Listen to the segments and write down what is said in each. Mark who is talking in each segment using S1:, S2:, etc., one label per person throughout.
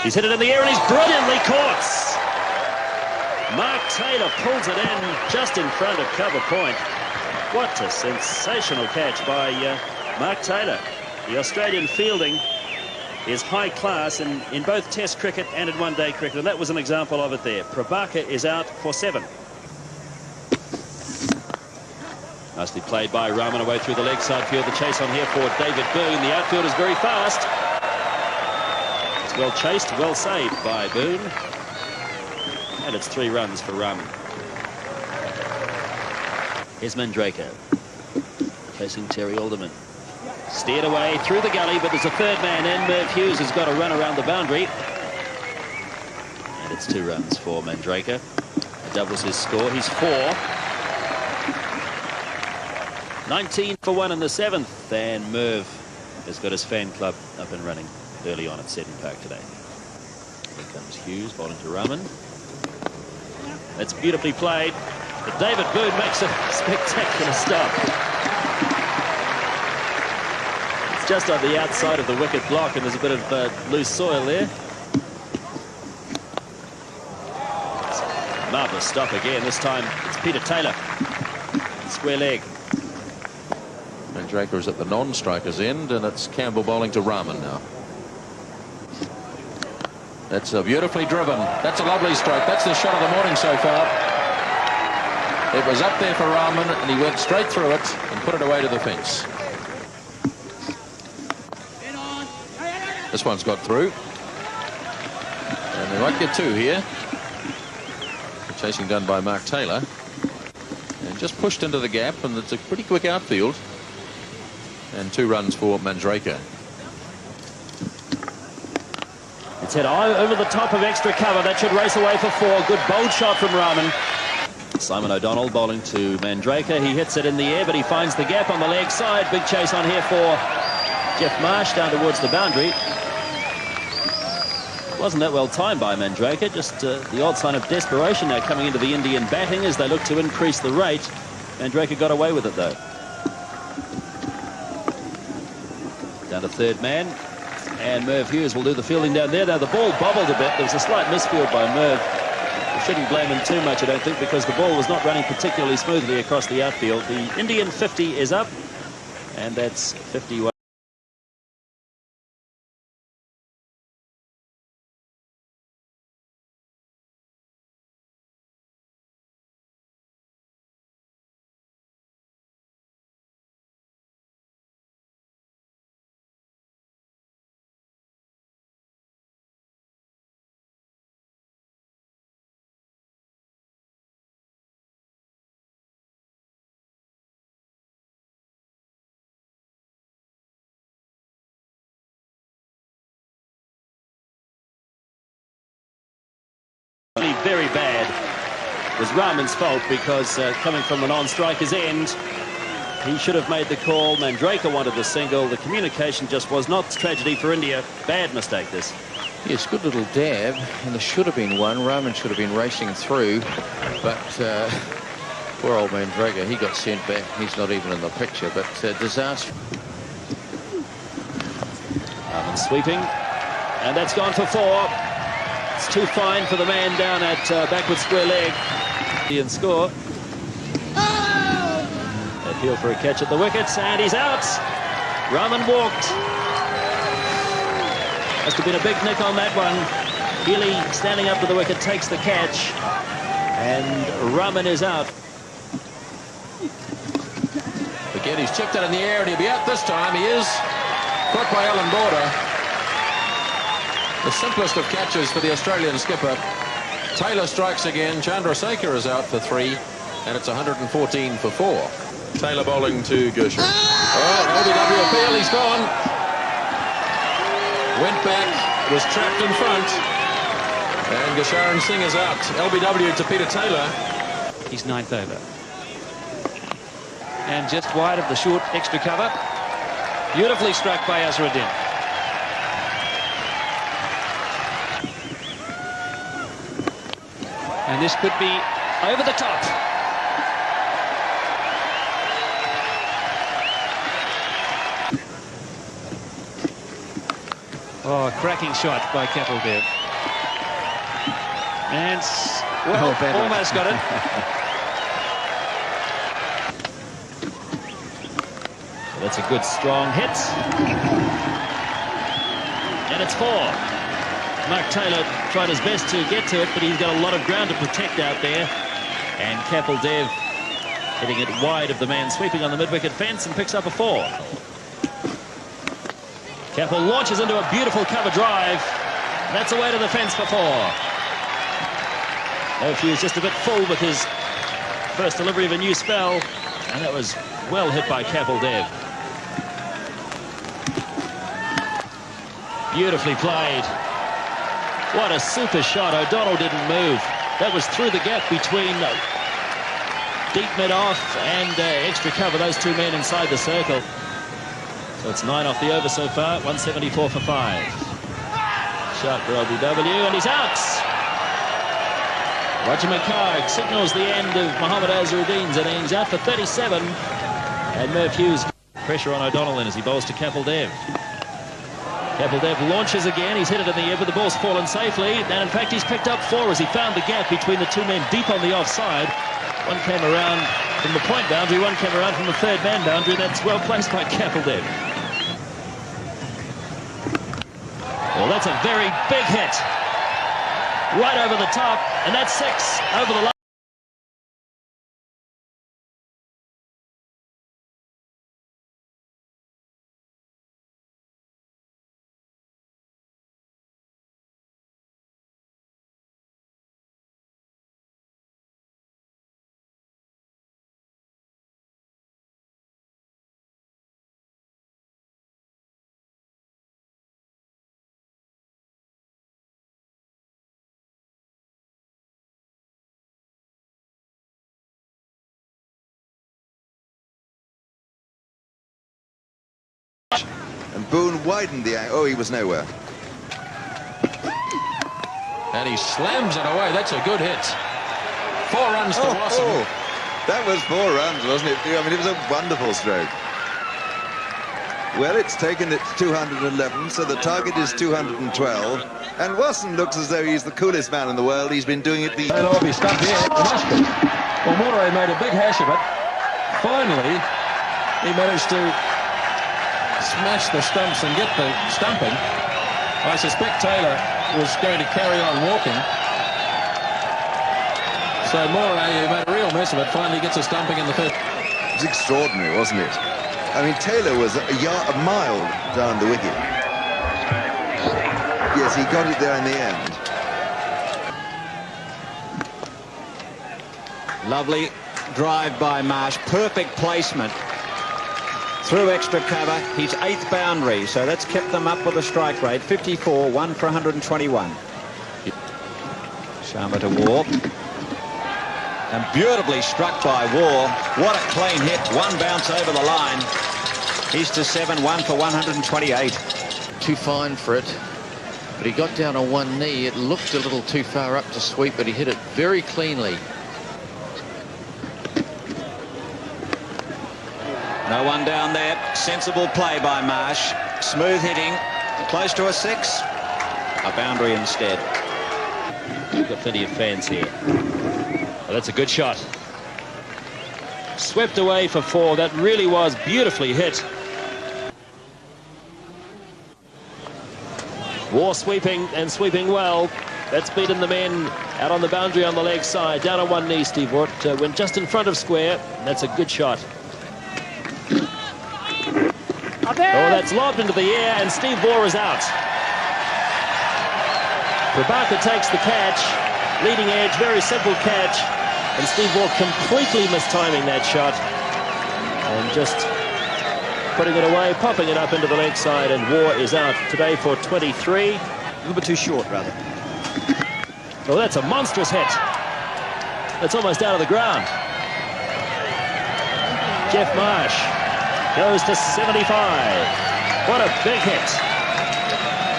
S1: He's hit it in the air and he's brilliantly caught. Mark Taylor pulls it in just in front of cover point. What a sensational catch by Mark Taylor. The Australian fielding is high class in both Test cricket and in one-day cricket, and that was an example of it there. Prabhakar is out for 7. Nicely played by Rahman away through the leg side field. The chase on here for David Boone. The outfield is very fast. It's well chased, well saved by Boone. And it's 3 runs for Rahman. Here's Mandraker chasing Terry Alderman. Steered away through the gully, but there's a third man in. Merv Hughes has got a run around the boundary. And it's 2 runs for Mandraker. Doubles his score. He's 4. 19 for 1 in the 7th. And Merv has got his fan club up and running early on at Seddon Park today. Here comes Hughes, bowling to Rahman. That's beautifully played. But David Boone makes a spectacular stop. It's just on the outside of the wicket block, and there's a bit of loose soil there. Marvellous stop again. This time it's Peter Taylor. Square leg.
S2: Mandraker is at the non-striker's end, and it's Campbell bowling to Rahman now. That's beautifully driven. That's a lovely stroke. That's the shot of the morning so far. It was up there for Rahman, and he went straight through it and put it away to the fence. This one's got through. And we might get 2 here. The chasing done by Mark Taylor. And just pushed into the gap, and it's a pretty quick outfield. And 2 runs for Mandraker.
S1: It's hit over the top of extra cover. That should race away for 4. Good bold shot from Rahman. Simon O'Donnell bowling to Mandraker. He hits it in the air, but he finds the gap on the leg side. Big chase on here for Jeff Marsh down towards the boundary. Wasn't that well timed by Mandraker. Just the odd sign of desperation now coming into the Indian batting as they look to increase the rate. Mandraker got away with it though. Down to third man. And Merv Hughes will do the fielding down there. Now the ball bobbled a bit. There was a slight misfield by Merv. We shouldn't blame him too much, I don't think, because the ball was not running particularly smoothly across the outfield. The Indian 50 is up, and that's 51. Very bad. It was Rahman's fault because coming from the non-striker's end, he should have made the call. Mandraker wanted the single. The communication just was not. Tragedy for India. Bad mistake this.
S3: Yes, good little dab, and there should have been one. Rahman should have been racing through, but poor old Mandraker, he got sent back. He's not even in the picture, but disaster.
S1: Rahman sweeping, and that's gone for 4. It's too fine for the man down at backward square leg. Indian score. Appeal for a catch at the wickets, and he's out. Rahman walked. Must have been a big nick on that one. Healy standing up to the wicket takes the catch, and Rahman is out.
S2: Again, he's chipped it in the air, and he'll be out this time. He is. Caught by Alan Border. The simplest of catches for the Australian skipper. Taylor strikes again. Chandrasekhar is out for 3, and it's 114 for 4. Taylor bowling to Gershon. Oh, LBW appeal, he's gone. Went back, was trapped in front, and Gasharan Singh is out. LBW to Peter Taylor.
S4: He's 9th over. And just wide of the short extra cover. Beautifully struck by Azharuddin. And this could be over the top. Oh, cracking shot by Kapildev. And, well, almost got it. That's a good, strong hit. And it's 4. Mark Taylor tried his best to get to it, but he's got a lot of ground to protect out there. And Kapildev hitting it wide of the man sweeping on the mid-wicket fence and picks up a 4. Kapil launches into a beautiful cover drive. That's away to the fence for 4. He was just a bit full with his first delivery of a new spell, and that was well hit by Kapildev. Beautifully played. What a super shot. O'Donnell didn't move. That was through the gap between deep mid-off and extra cover. Those two men inside the circle. So it's 9 off the over so far. 174 for 5. Shot for LBW, and he's out. Roger McHarg signals the end of Mohammad Azharuddin's innings. Out for 37. And Merv Hughes pressure on O'Donnell in as he bowls to Kapildev. Kapildev launches again. He's hit it in the air, but the ball's fallen safely. And in fact, he's picked up 4 as he found the gap between the two men deep on the offside. One came around from the point boundary, one came around from the third man boundary. That's well placed by Kapildev. Well, that's a very big hit. Right over the top, and that's 6 over the line.
S5: And Boone widened the angle. Oh, he was nowhere.
S2: And he slams it away. That's a good hit. 4 runs to Watson.
S5: Oh, that was 4 runs, wasn't it? I mean, it was a wonderful stroke. Well, it's taken it to 211, so the target is 212. And Watson looks as though he's the coolest man in the world. He's been doing it the...
S2: They'll be stumped here. It must be. Well, Moray made a big hash of it. Finally, he managed to smash the stumps and get the stumping. I suspect Taylor was going to carry on walking. So Moray, who made a real mess of it, finally gets a stumping in the fifth.
S5: It was extraordinary, wasn't it? I mean, Taylor was a mile down the wicket. Yes, he got it there in the end.
S6: Lovely drive by Marsh. Perfect placement. Through extra cover, his 8th boundary, so that's kept them up with a strike rate. 54, 1 for 121. Sharma to Waugh. And beautifully struck by Waugh. What a clean hit. 1 bounce over the line. He's to 7, 1 for 128.
S3: Too fine for it, but he got down on one knee. It looked a little too far up to sweep, but he hit it very cleanly.
S6: No one down there. Sensible play by Marsh. Smooth hitting. Close to a 6. A boundary instead.
S4: We've got plenty of fans here. Well, that's a good shot. Swept away for 4. That really was beautifully hit. Waugh sweeping and sweeping well. That's beaten the men out on the boundary on the leg side. Down on one knee, Steve Waugh. Went just in front of square. That's a good shot. Oh, that's lobbed into the air, and Steve Waugh is out. Prabhakar takes the catch. Leading edge, very simple catch. And Steve Waugh completely mistiming that shot. And just putting it away, popping it up into the leg side, and Waugh is out today for 23.
S6: A little bit too short, rather.
S4: Oh, that's a monstrous hit. That's almost out of the ground. Jeff Marsh goes to 75. What a big hit.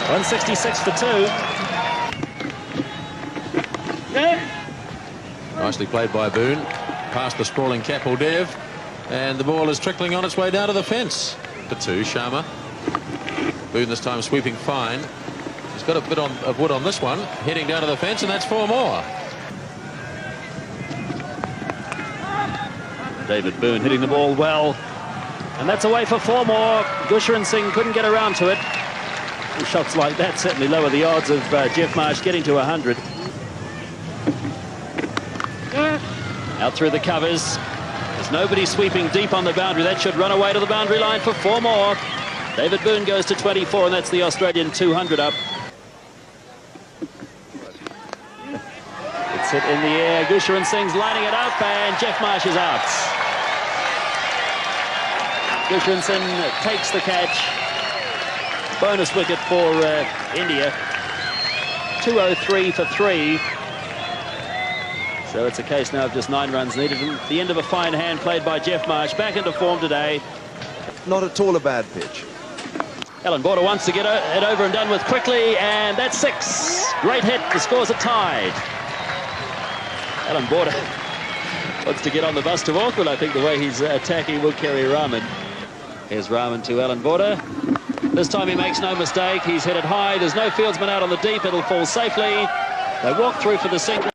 S4: 166 for 2.
S2: Nicely played by Boone. Past the sprawling Kapildev. And the ball is trickling on its way down to the fence. For 2, Sharma. Boone this time sweeping fine. He's got a bit of wood on this one. Heading down to the fence, and that's 4 more.
S4: David Boone hitting the ball well. And that's away for 4 more. Gusharan Singh couldn't get around to it. And shots like that certainly lower the odds of Jeff Marsh getting to 100. Out through the covers. There's nobody sweeping deep on the boundary. That should run away to the boundary line for 4 more. David Boone goes to 24, and that's the Australian 200 up. It's hit in the air. Gusharan Singh's lining it up, and Jeff Marsh is out. Gusharan Singh takes the catch. Bonus wicket for India. 203 for 3. So it's a case now of just 9 runs needed. And the end of a fine hand played by Jeff Marsh. Back into form today.
S5: Not at all a bad pitch.
S4: Alan Border wants to get it over and done with quickly, and that's 6. Great hit. The scores are tied. Alan Border wants to get on the bus to Auckland. I think the way he's attacking will carry Rahman. Here's Rahman to Alan Border. This time he makes no mistake. He's hit it high. There's no fieldsman out on the deep. It'll fall safely. They walk through for the single.